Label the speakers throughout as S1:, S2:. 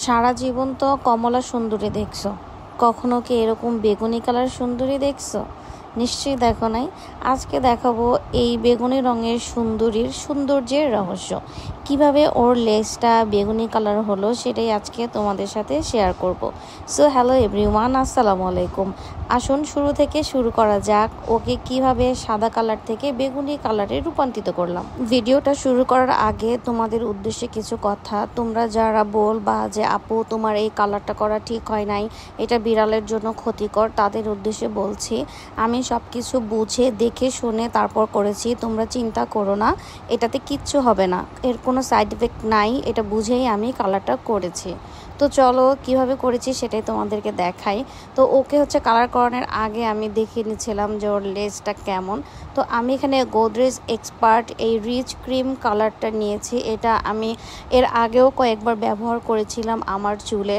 S1: সারা জীবন তো কমলা সুন্দরী দেখছো, কখনো কি এরকম বেগুনি কালার সুন্দরী দেখছো? নিশ্চয়ই দেখো নাই। আজকে দেখাবো এই বেগুনি রঙের সুন্দরীর সৌন্দর্যের রহস্য। কিভাবে ওর লেজটা বেগুনি কালার হলো সেটাই আজকে তোমাদের সাথে শেয়ার করব। সো হ্যালো এভরিওয়ান, আসসালামু আলাইকুম। আসুন শুরু থেকে শুরু করা যাক, ওকে কিভাবে সাদা কালার থেকে বেগুনি কালারে রূপান্তরিত করলাম। ভিডিওটা শুরু করার আগে তোমাদের উদ্দেশ্যে কিছু কথা। তোমরা যারা বলবা যে আপু তোমার এই কালারটা করা ঠিক হয় নাই, এটা বিড়ালের জন্য ক্ষতিকর, তাদের উদ্দেশ্যে বলছি আমি সব কিছু বুঝে দেখে শুনে তারপর করেছি। তোমরা চিন্তা করো না, এটাতে কিচ্ছু হবে না, এর কোনো সাইড এফেক্ট নাই, এটা বুঝেই আমি কালারটা করেছি। তো চলো কিভাবে করেছি সেটাই তোমাদেরকে দেখাই। তো ওকে হচ্ছে কালার করানোর আগে আমি দেখিয়ে নিচ্ছিলাম যে ওর লেজটা কেমন। তো আমি এখানে গোদরেজ এক্সপার্ট এই রিচ ক্রিম কালারটা নিয়েছি। এটা আমি এর আগেও কয়েকবার ব্যবহার করেছিলাম আমার চুলে।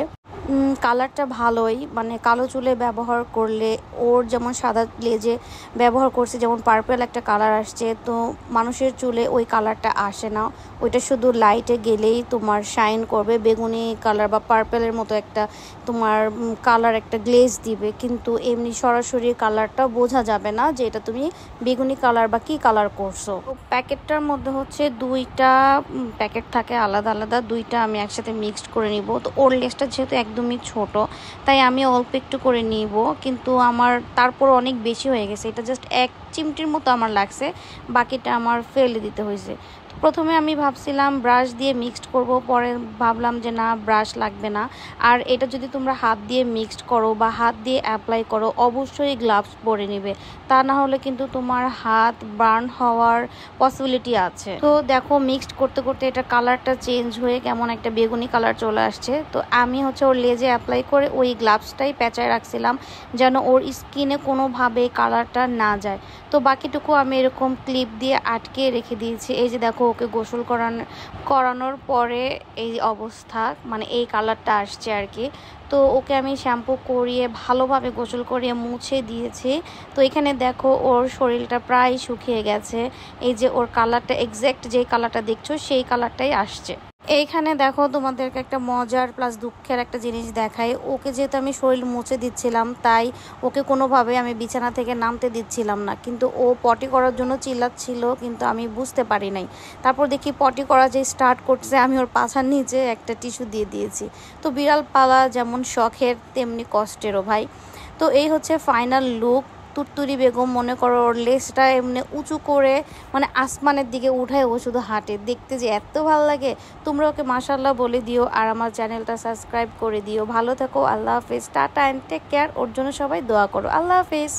S1: কালারটা ভালোই, মানে কালো চুলে ব্যবহার করলে ওর যেমন সাদা লেজে ব্যবহার করছে যেমন পার্পল একটা কালার আসছে, তো মানুষের চুলে ওই কালারটা আসে না। ওইটা শুধু লাইটে গেলেই তোমার শাইন করবে, বেগুনি কালার বা পার্পেলের মতো একটা তোমার কালার একটা গ্লেজ দিবে, কিন্তু এমনি সরাসরি কালারটা বোঝা যাবে না যে এটা তুমি বেগুনি কালার বা কী কালার করছো। প্যাকেটটার মধ্যে হচ্ছে দুইটা প্যাকেট থাকে আলাদা আলাদা, দুইটা আমি একসাথে মিক্সড করে নিব। তো ওর লেজটা যেহেতু একদমই ছোট, তাই আমি অল্প একটু করে নিব, কিন্তু আমার তারপর অনেক বেশি হয়ে গেছে। এটা জাস্ট এক চিমটির মতো আমার লাগছে, বাকিটা আমার ফেলে দিতে হয়েছে। প্রথমে আমি ভাবছিলাম ব্রাশ দিয়ে মিক্সড করব, পরে ভাবলাম যে না, ব্রাশ লাগবে না। আর এটা যদি তোমরা হাত দিয়ে মিক্সড করো বা হাত দিয়ে অ্যাপ্লাই করো, অবশ্যই গ্লাভস পরে নেবে, তা না হলে কিন্তু তোমার হাত বার্ন হওয়ার পসিবিলিটি আছে। তো দেখো মিক্সড করতে করতে এটা কালারটা চেঞ্জ হয়ে কেমন একটা বেগুনি কালার চলে আসছে। তো আমি হচ্ছে ওর লেজে অ্যাপ্লাই করে ওই গ্লাভসটাই পেঁচায় রাখছিলাম যেন ওর স্কিনে কোনোভাবে কালারটা না যায়। তো বাকিটুকু আমি এরকম ক্লিপ দিয়ে আটকে রেখে দিয়েছি। এই যে দেখো ওকে গোসল করানোর পরে এই অবস্থা, মানে এই কালারটা আসছে আর কি। তো ওকে আমি শ্যাম্পু করিয়ে ভালোভাবে গোসল করিয়ে মুছে দিয়েছি। তো এখানে দেখো ওর শরীরটা প্রায় শুকিয়ে গেছে। এই যে ওর কালারটা এক্স্যাক্ট যে কালারটা দেখছো সেই কালারটাই আসছে। এইখানে দেখো তোমাদেরকে একটা মজার প্লাস দুঃখের একটা জিনিস দেখাই। ওকে যেহেতু আমি শরীর মুছে দিচ্ছিলাম, তাই ওকে কোনোভাবে আমি বিছানা থেকে নামতে দিচ্ছিলাম না, কিন্তু ও পটি করার জন্য চিল্লাচ্ছিল, কিন্তু আমি বুঝতে পারি নাই। তারপর দেখি পটি করা যে স্টার্ট করছে, আমি ওর পাছার নিচে একটা টিস্যু দিয়ে দিয়েছি। তো বিড়াল পালা যেমন শখের তেমনি কষ্টেরও ভাই। তো এই হচ্ছে ফাইনাল লুক। তুত্তুরি বেগম মনে করো ওর লেজটা এমনি উঁচু করে মানে আসমানের দিকে উঠায় ও শুধু হাঁটে, দেখতে যে এত ভালো লাগে। তোমরা ওকে মাশাআল্লাহ বলে দিও আর আমার চ্যানেলটা সাবস্ক্রাইব করে দিও। ভালো থেকো, আল্লাহ হাফেজ, টাটা অ্যান্ড টেক কেয়ার। ওর জন্য সবাই দোয়া করো। আল্লাহ হাফেজ।